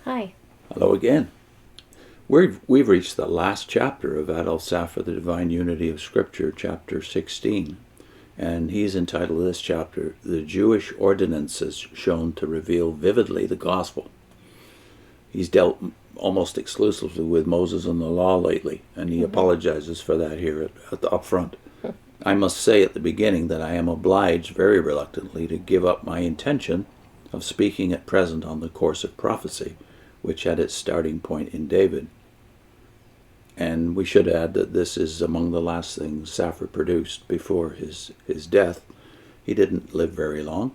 Hi. Hello again. We've reached the last chapter of Adolph Saphir, The Divine Unity of Scripture, chapter 16. And he's entitled this chapter, The Jewish Ordinances Shown to Reveal Vividly the Gospel. He's dealt almost exclusively with Moses and the law lately, and he apologizes for that here up front. I must say at the beginning that I am obliged very reluctantly to give up my intention of speaking at present on the course of prophecy, which had its starting point in David. And we should add that this is among the last things Saphir produced before his death. He didn't live very long,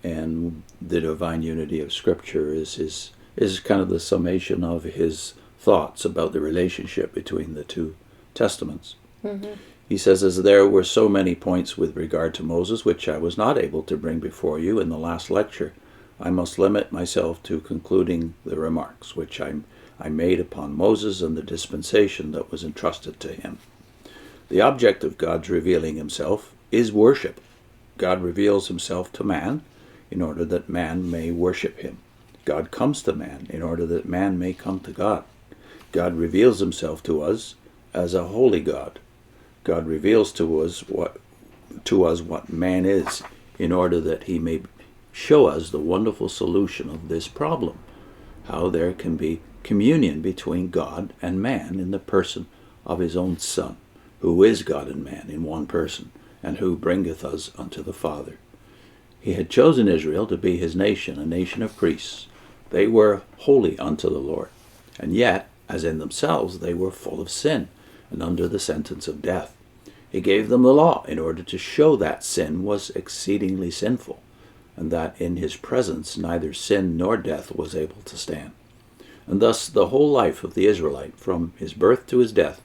and the divine unity of Scripture is kind of the summation of his thoughts about the relationship between the two testaments. He says, as there were so many points with regard to Moses which I was not able to bring before you in the last lecture, I must limit myself to concluding the remarks which I made upon Moses and the dispensation that was entrusted to him. The object of God's revealing himself is worship. God reveals himself to man in order that man may worship him. God comes to man in order that man may come to God. God reveals himself to us as a holy God. God reveals to us what man is in order that he may show us the wonderful solution of this problem, how there can be communion between God and man in the person of his own Son, who is God and man in one person, and who bringeth us unto the Father. He had chosen Israel to be his nation, a nation of priests. They were holy unto the Lord, and yet, as in themselves, they were full of sin and under the sentence of death. He gave them the law in order to show that sin was exceedingly sinful, and that in his presence neither sin nor death was able to stand. And thus the whole life of the Israelite, from his birth to his death,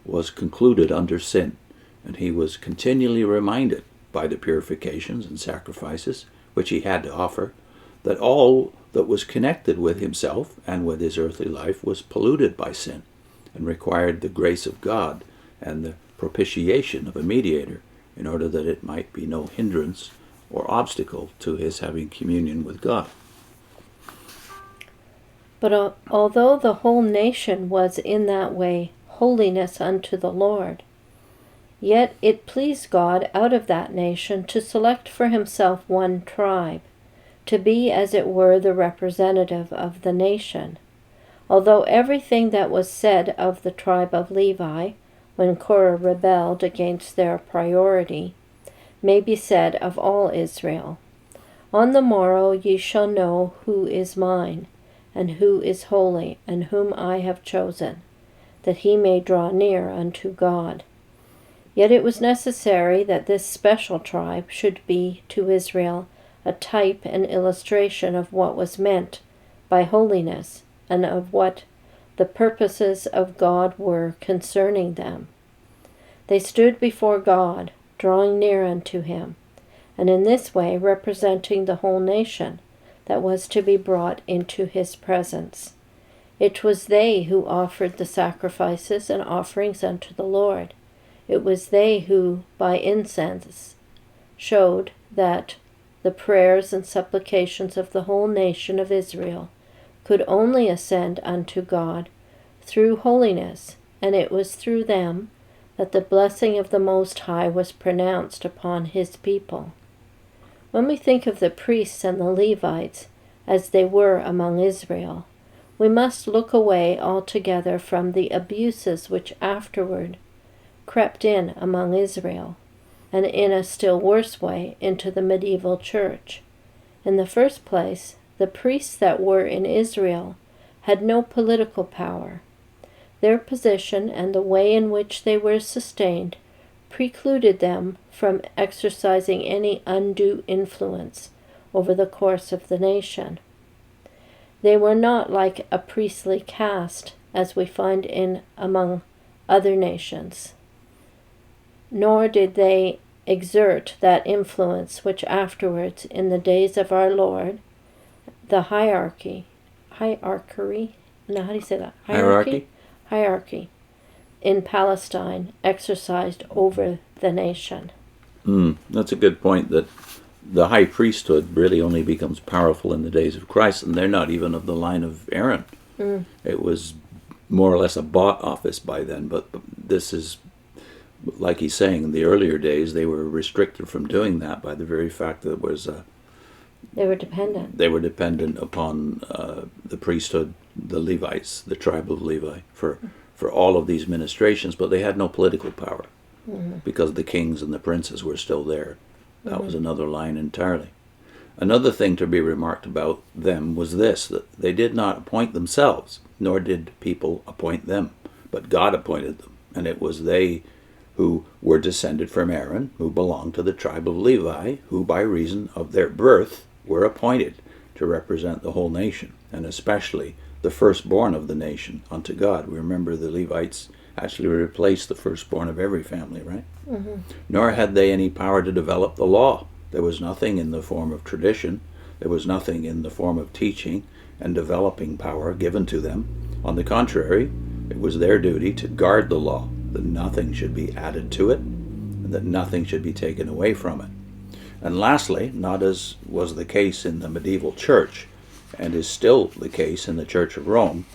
was concluded under sin, and he was continually reminded by the purifications and sacrifices which he had to offer, that all that was connected with himself and with his earthly life was polluted by sin, and required the grace of God and the propitiation of a mediator in order that it might be no hindrance or obstacle to his having communion with God. But although the whole nation was in that way holiness unto the Lord, yet it pleased God out of that nation to select for himself one tribe, to be as it were the representative of the nation. Although everything that was said of the tribe of Levi, when Korah rebelled against their priority, may be said of all Israel. On the morrow ye shall know who is mine, and who is holy, and whom I have chosen, that he may draw near unto God. Yet it was necessary that this special tribe should be to Israel a type and illustration of what was meant by holiness, and of what the purposes of God were concerning them. They stood before God, drawing near unto him, and in this way representing the whole nation that was to be brought into his presence. It was they who offered the sacrifices and offerings unto the Lord. It was they who, by incense, showed that the prayers and supplications of the whole nation of Israel could only ascend unto God through holiness, and it was through them that the blessing of the Most High was pronounced upon his people. When we think of the priests and the Levites as they were among Israel, we must look away altogether from the abuses which afterward crept in among Israel, and in a still worse way into the medieval church. In the first place, the priests that were in Israel had no political power. Their position and the way in which they were sustained precluded them from exercising any undue influence over the course of the nation. They were not like a priestly caste, as we find in among other nations, nor did they exert that influence which afterwards, in the days of our Lord, the hierarchy, in Palestine exercised over the nation. That's a good point, that the high priesthood really only becomes powerful in the days of Christ, and they're not even of the line of Aaron. It was more or less a bought office by then, but this is, like he's saying, in the earlier days they were restricted from doing that by the very fact that it was they were dependent. They were dependent upon the priesthood, the Levites, the tribe of Levi, for all of these ministrations, but they had no political power because the kings and the princes were still there. That was another line entirely. Another thing to be remarked about them was this, that they did not appoint themselves, nor did people appoint them, but God appointed them. And it was they who were descended from Aaron, who belonged to the tribe of Levi, who by reason of their birth were appointed to represent the whole nation, and especially the firstborn of the nation unto God. We remember the Levites actually replaced the firstborn of every family, right? Nor had they any power to develop the law. There was nothing in the form of tradition. There was nothing in the form of teaching and developing power given to them. On the contrary, it was their duty to guard the law, that nothing should be added to it, and that nothing should be taken away from it. And lastly, not as was the case in the medieval church, and is still the case in the Church of Rome,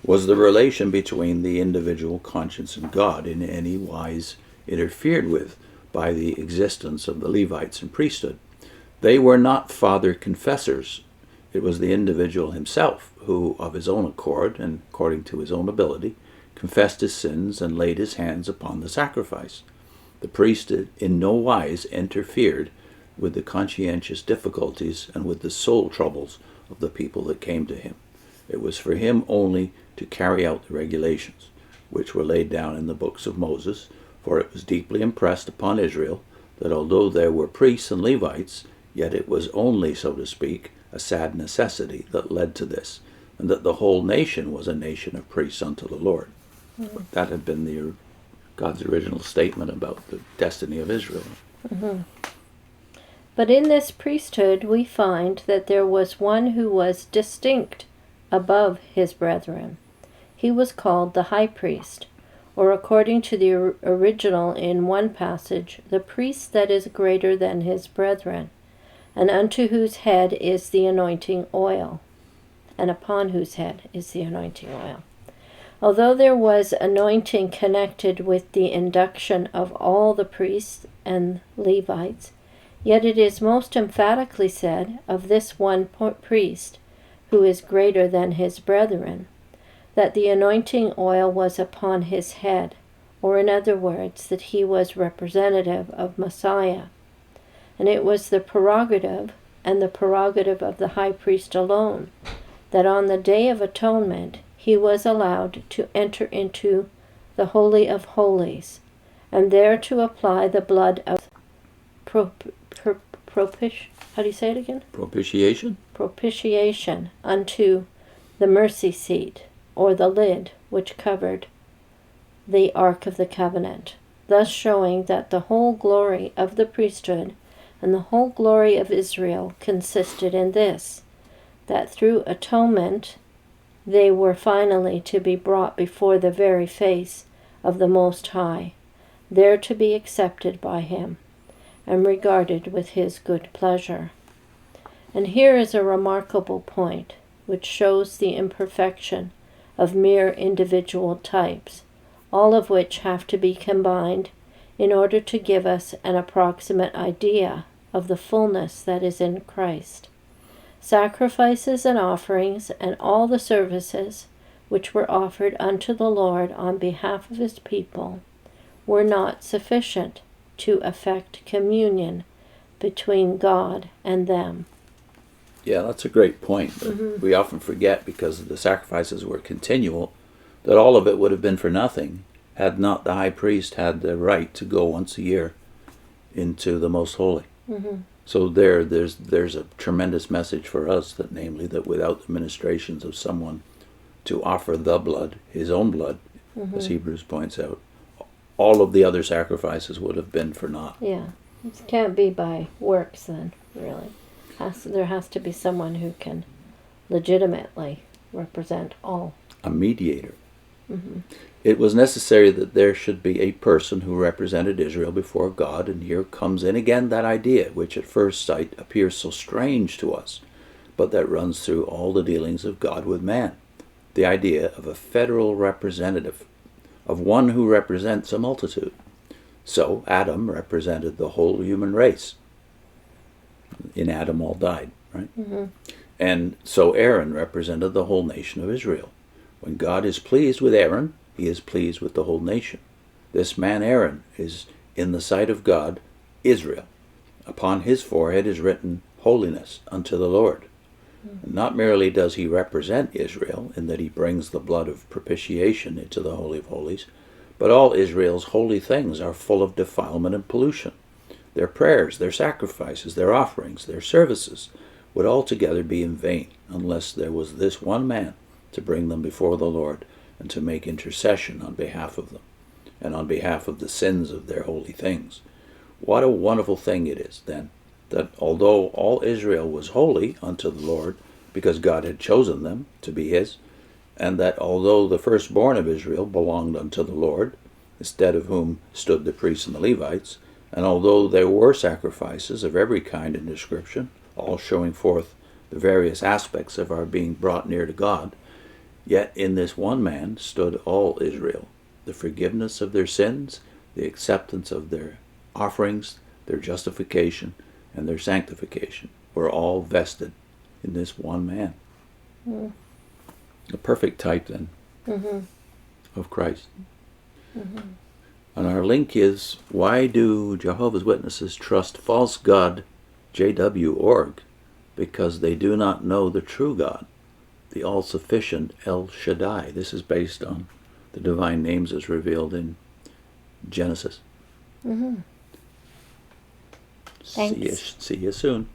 was the relation between the individual conscience and God in any wise interfered with by the existence of the Levites and priesthood. They were not father confessors. It was the individual himself who, of his own accord and according to his own ability, confessed his sins and laid his hands upon the sacrifice. The priest in no wise interfered with the conscientious difficulties and with the soul troubles of the people that came to him. It was for him only to carry out the regulations, which were laid down in the books of Moses, for it was deeply impressed upon Israel that although there were priests and Levites, yet it was only, so to speak, a sad necessity that led to this, and that the whole nation was a nation of priests unto the Lord. That had been God's original statement about the destiny of Israel. But in this priesthood we find that there was one who was distinct above his brethren. He was called the high priest, or according to the original in one passage, the priest that is greater than his brethren, and unto whose head is the anointing oil, and upon whose head is the anointing oil. Although there was anointing connected with the induction of all the priests and Levites, yet it is most emphatically said of this one priest, who is greater than his brethren, that the anointing oil was upon his head, or in other words, that he was representative of Messiah. And it was the prerogative, and the prerogative of the high priest alone, that on the Day of Atonement he was allowed to enter into the Holy of Holies, and there to apply the blood of propitiation unto the mercy seat, or the lid which covered the Ark of the Covenant, thus showing that the whole glory of the priesthood and the whole glory of Israel consisted in this, that through atonement they were finally to be brought before the very face of the Most High, there to be accepted by him and regarded with his good pleasure. And here is a remarkable point, which shows the imperfection of mere individual types, all of which have to be combined in order to give us an approximate idea of the fullness that is in Christ. Sacrifices and offerings and all the services which were offered unto the Lord on behalf of his people were not sufficient to effect communion between God and them. Yeah, that's a great point. We often forget, because the sacrifices were continual, that all of it would have been for nothing had not the high priest had the right to go once a year into the Most Holy. So there's a tremendous message for us, that namely that without the ministrations of someone to offer the blood, his own blood, as Hebrews points out, all of the other sacrifices would have been for naught. Yeah, it can't be by works then, really. There has to be someone who can legitimately represent all. A mediator. Mm-hmm. It was necessary that there should be a person who represented Israel before God, and here comes in again that idea, which at first sight appears so strange to us, but that runs through all the dealings of God with man. The idea of a federal representative, of one who represents a multitude. So Adam represented the whole human race. In Adam all died, right? Mm-hmm. And so Aaron represented the whole nation of Israel. When God is pleased with Aaron, he is pleased with the whole nation. This man Aaron is, in the sight of God, Israel. Upon his forehead is written, Holiness unto the Lord. Mm-hmm. Not merely does he represent Israel, in that he brings the blood of propitiation into the Holy of Holies, but all Israel's holy things are full of defilement and pollution. Their prayers, their sacrifices, their offerings, their services would altogether be in vain, unless there was this one man to bring them before the Lord, and to make intercession on behalf of them, and on behalf of the sins of their holy things. What a wonderful thing it is, then, that although all Israel was holy unto the Lord, because God had chosen them to be his, and that although the firstborn of Israel belonged unto the Lord, instead of whom stood the priests and the Levites, and although there were sacrifices of every kind and description, all showing forth the various aspects of our being brought near to God, yet in this one man stood all Israel. The forgiveness of their sins, the acceptance of their offerings, their justification, and their sanctification were all vested in this one man. Mm. A perfect type, then, Mm-hmm. of Christ. Mm-hmm. And our link is, why do Jehovah's Witnesses trust false God JW.org? Because they do not know the true God, the all-sufficient El Shaddai. This is based on the divine names as revealed in Genesis. Mm-hmm. Thanks. See you soon.